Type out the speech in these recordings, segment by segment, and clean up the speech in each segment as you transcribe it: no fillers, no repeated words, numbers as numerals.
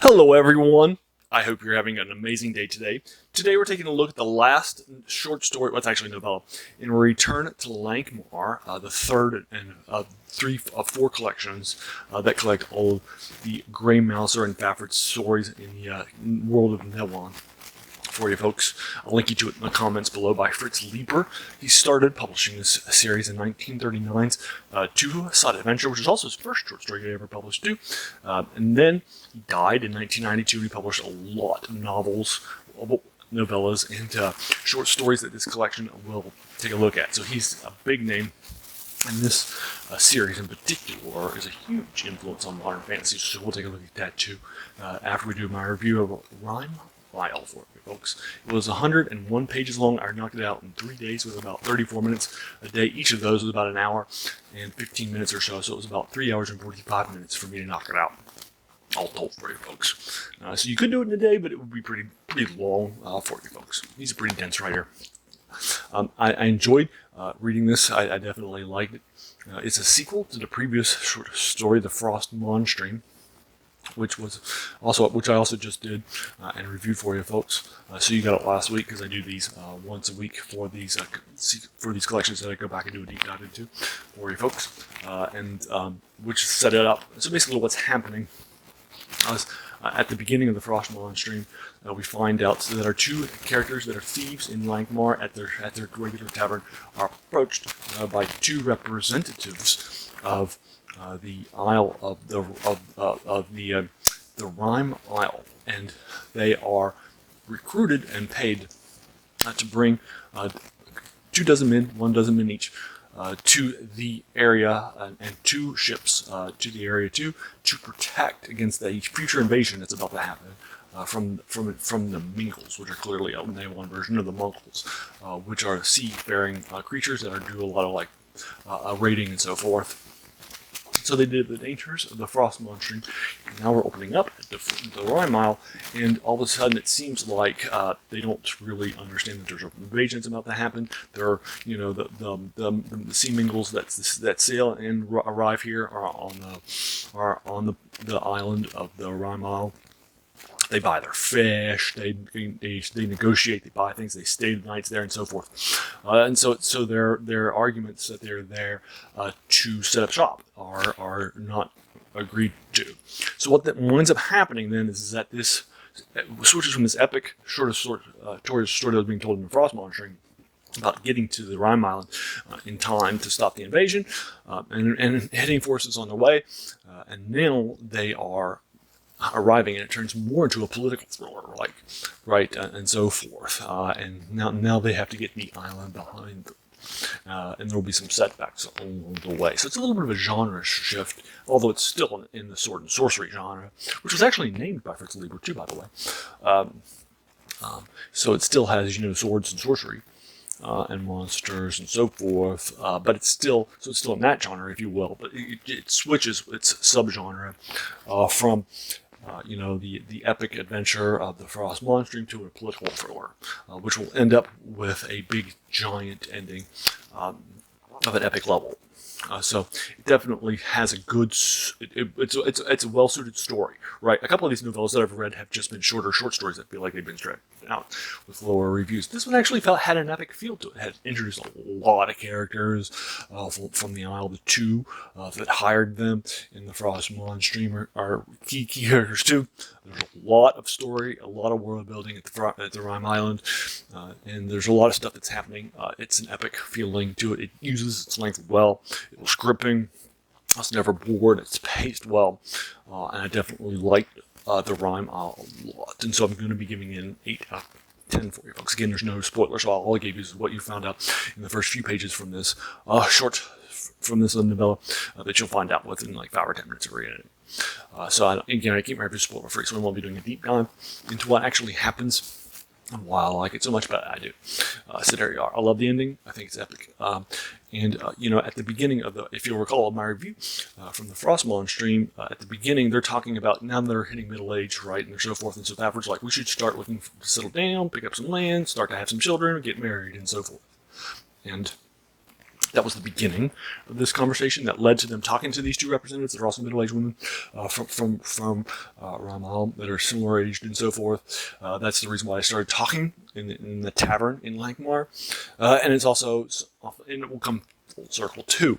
Hello everyone! I hope you're having an amazing day today. Today we're taking a look at the last short story, well it's actually a novella, in Return to Lankhmar, the third and three of four collections that collect all of the Gray Mouser and Fafhrd stories in the world of Nevon. For you folks, I'll link you to it in the comments below by Fritz Leiber. He started publishing this series in 1939's two-sided adventure, which is also his first short story he ever published too. And then he died in 1992 and he published a lot of novels, novellas, and short stories that this collection will take a look at. So he's a big name. And this series in particular is a huge influence on modern fantasy, so we'll take a look at that too after we do my review of Rime Isle for you folks. It was 101 pages long. I knocked it out in 3 days with about 34 minutes a day. Each of those was about an hour and 15 minutes or so, so it was about 3 hours and 45 minutes for me to knock it out. All told for you folks. So you could do it in a day, but it would be pretty long for you folks. He's a pretty dense writer. I enjoyed reading this. I definitely liked it. It's a sequel to the previous short story, The Frost Monstream, which I also just did and reviewed for you folks. So you got it last week because I do these once a week for these collections that I go back and do a deep dive into for you folks, which set it up. So basically, what's happening is at the beginning of the Frost Monstream, we find out that our two characters that are thieves in Lankhmar at their regular tavern are approached by two representatives of the Isle of the Rime Isle, and they are recruited and paid to bring 2 dozen men, 1 dozen men each, to the area and 2 ships to the area to protect against the future invasion that's about to happen from the Mingles, which are clearly a one version of the Mongols, which are seafaring creatures that do a lot of like raiding and so forth. So they did the dangers of the Frost Monstream. Now we're opening up at the Rime Isle, and all of a sudden it seems like they don't really understand that there's invasions about to happen. There are, the sea mingles that sail and arrive here are on the island of the Rime Isle. They buy their fish, they negotiate, they buy things, they stay the nights there, and so forth. And so their arguments that they're there to set up shop are not agreed to. So what that winds up happening then is that this switches from this epic story that was being told in the Frost Monstream about getting to the Rime Island in time to stop the invasion, and heading forces on their way, and now they are arriving, and it turns more into a political thriller, and so forth. And now they have to get the island behind them, and there will be some setbacks along the way. So it's a little bit of a genre shift, although it's still in the sword and sorcery genre, which was actually named by Fritz Leiber too, by the way. So it still has swords and sorcery. And monsters and so forth, but it's still in that genre, if you will. But it switches its subgenre from the epic adventure of the Frost Monstream to a political thriller, which will end up with a big giant ending of an epic level. So it definitely has a good. It's a well-suited story, right? A couple of these novellas that I've read have just been short stories that feel like they've been stretched out with lower reviews. This one actually had an epic feel to it. It had introduced a lot of characters from the Isle. The 2 that hired them in the Frost Monstream are key characters too. There's a lot of story, a lot of world building at the Rime Island, and there's a lot of stuff that's happening. It's an epic feeling to it. It uses its length well. It was gripping. I was never bored. It's paced well, and I definitely liked the Rime Isle a lot. And so I'm going to be giving it an 8 out of 10 for you folks. Again, there's no spoilers, so all I gave you is what you found out in the first few pages from this novella that you'll find out within like 5 or 10 minutes of reading it. Again, I keep my reviews spoiler free, so I won't be doing a deep dive into what actually happens and why I like it so much, but I do. So there you are. I love the ending. I think it's epic. At the beginning of if you'll recall my review from the Frost Monstream, at the beginning they're talking about now they're hitting middle age, right, and so forth and so Fafhrd like we should start looking to settle down, pick up some land, start to have some children, get married, and so forth. And That was the beginning of this conversation that led to them talking to these two representatives that are also middle-aged women from Rime Isle that are similar aged and so forth. That's the reason why I started talking in the tavern in Lankhmar. And it's also, and it will come full circle too,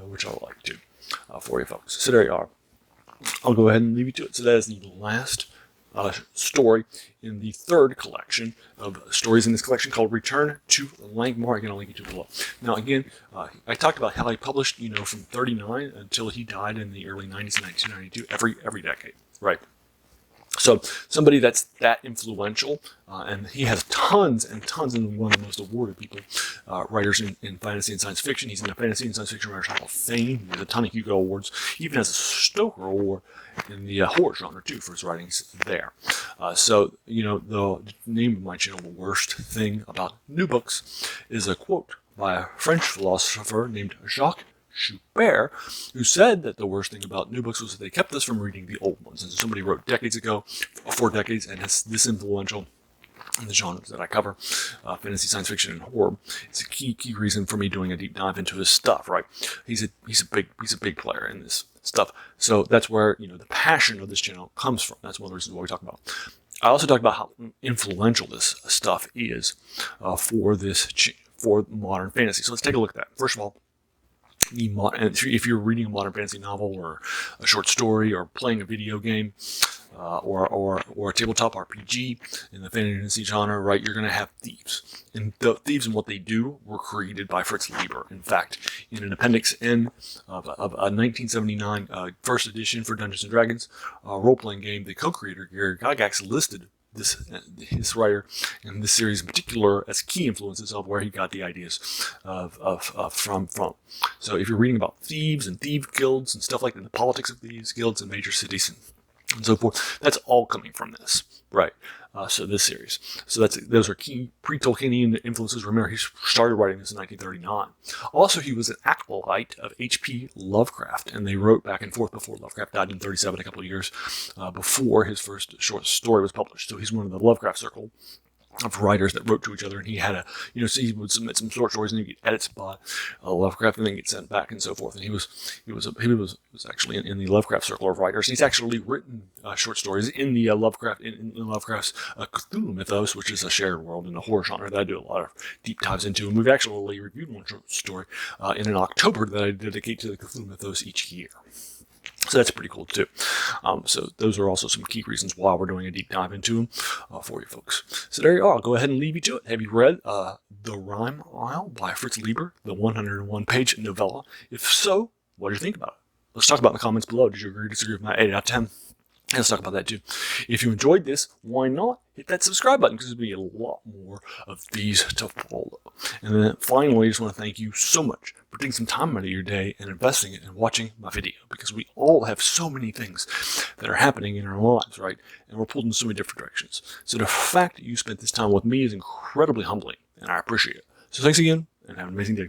which I would like to for you folks. So there you are. I'll go ahead and leave you to it. So that is the last story in the third collection of stories in this collection called Return to Lankhmar. Again, I'll link you to it below. Now, again, I talked about how he published, from 39 until he died in the early 90s, 1992, every decade, right? So somebody that's that influential, and he has tons and tons, and one of the most awarded people, writers in fantasy and science fiction. He's in the Fantasy and Science Fiction Writers Hall of Fame. He has a ton of Hugo Awards. He even has a Stoker Award in the horror genre, too, for his writings there. So, the name of my channel, The Worst Thing About New Books, is a quote by a French philosopher named Jacques Schubert, who said that the worst thing about new books was that they kept us from reading the old ones. And so somebody wrote decades ago, 4 decades, and is this influential in the genres that I cover, fantasy, science fiction, and horror. It's a key reason for me doing a deep dive into his stuff, right? He's a big player in this stuff. So that's where, the passion of this channel comes from. That's one of the reasons why we talk about it. I also talk about how influential this stuff is for modern fantasy. So let's take a look at that. First of all, if you're reading a modern fantasy novel or a short story or playing a video game or a tabletop RPG in the fantasy genre, right, you're going to have thieves. And the thieves and what they do were created by Fritz Leiber. In fact, in an Appendix N of a 1979 first edition for Dungeons & Dragons role-playing game, the co-creator, Gary Gygax, listed his writer in this series in particular as key influences of where he got the ideas from. So if you're reading about thieves and thief guilds and stuff like that, the politics of these guilds in major cities and so forth, that's all coming from this, right? So this series. So those are key pre-Tolkienian influences. Remember, he started writing this in 1939. Also, he was an acolyte of H.P. Lovecraft, and they wrote back and forth before Lovecraft died in 1937, a couple of years before his first short story was published. So he's one of the Lovecraft circle of writers that wrote to each other, and he had so he would submit some short stories and he'd get edits by Lovecraft and then get sent back and so forth. And he was actually in the Lovecraft circle of writers. And he's actually written short stories in the Lovecraft's Cthulhu mythos, which is a shared world in the horror genre that I do a lot of deep dives into. And we've actually reviewed one short story in October that I dedicate to the Cthulhu mythos each year. So that's pretty cool too. So those are also some key reasons why we're doing a deep dive into them for you folks. So there you are. I'll go ahead and leave you to it. Have you read The Rime Isle by Fritz Leiber, the 101-page novella? If so, what do you think about it? Let's talk about it in the comments below. Did you agree or disagree with my 8 out of 10? And let's talk about that too. If you enjoyed this, why not hit that subscribe button, because there'll be a lot more of these to follow. And then finally, I just want to thank you so much for taking some time out of your day and investing it in watching my video, because we all have so many things that are happening in our lives, right? And we're pulled in so many different directions. So the fact that you spent this time with me is incredibly humbling, and I appreciate it. So thanks again, and have an amazing day.